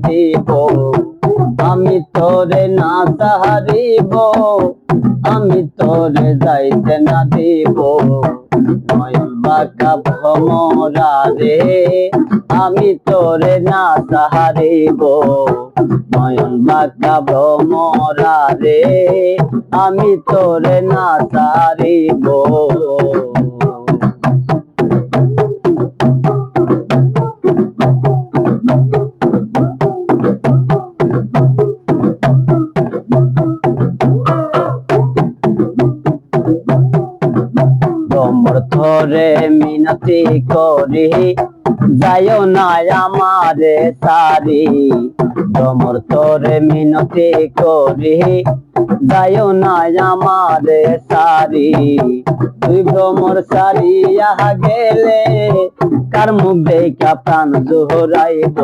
দিব, আমি তোরে না সাহারিব, আমি তোরে যাইতে না দিব। নয়ন বাঁকা ভ্রমরা রে, আমি তোরে না সাহারিব, নয়ন বাঁকা ভ্রমরা রে, আমি তোরে না সাহারিব। ধরে মিনতি করি, যাইও না আমারে সারি, তোমার তোরে মিনতি করি, যাইও না আমারে সারি। তুই ভ্রমর সারিয়া গেলে কার মুখ দেখা প্রাণ জোহরাইব,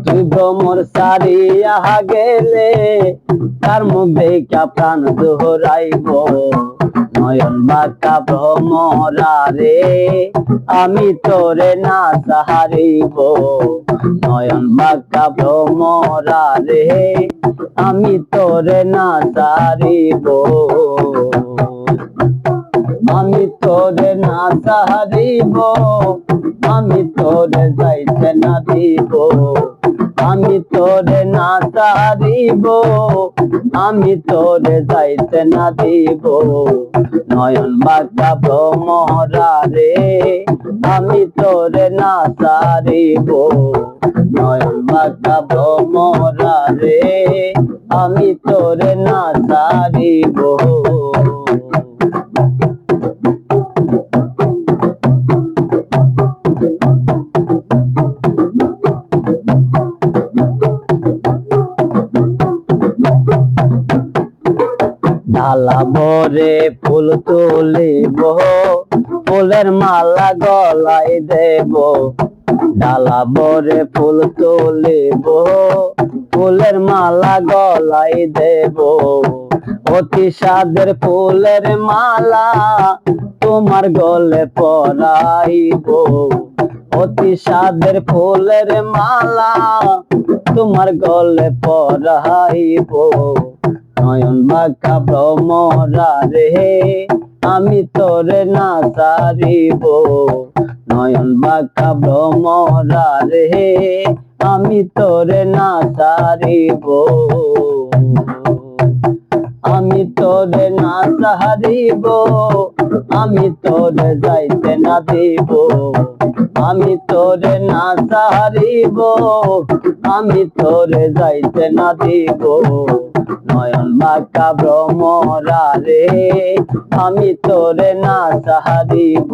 তুই ভ্রমর সারিয়া গেলে কার মুখ দেখা প্রাণ জোহরাইব। নয়ন বাঁকা ভ্রমরা রে, আমি তোরে না সাহারিব, নয়ন বাঁকা ভ্রমরা রে, আমি তোরে না সাহারিব, আমি তোরে না সাহারিব, আমি তোরে যাইতে না দিব, আমি তোরে না সাহারিব, আমি তোরে যাইতে না দিব। নয়ন বাঁকা ভ্রমরা রে, আমি তোরে না সাহারিব, নয়ন বাঁকা ভ্রমরা রে, আমি তোরে না সাহারিব। ডালা ভরে ফুল তুলিব, ফুলের মালা গলায় দেব, ডালা ভরে ফুল তুলিব, ফুলের মালা গলায় দেব। অতি সাদের ফুলের মালা তোমার গলে পরাইব, অতি সাদের ফুলের মালা তোমার গলে পরাইব। নয়ন বাঁকা ভ্রমরা রে, আমি তোরে না সারিব, নয়ন বাঁকা ভ্রমরা রে, আমি তোরে না সারিব, আমি তোরে না সাহারিব, আমি তোরে যাইতে না দিব, আমি তোরে না সাহারিব, আমি তোরে যাইতে না দিব। নয়ন বাঁকা ভ্রমরা রে, আমি তোরে না সাহারিব,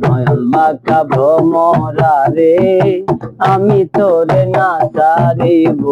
নয়ন বাঁকা ভ্রমরা রে, আমি তোরে না সারিব।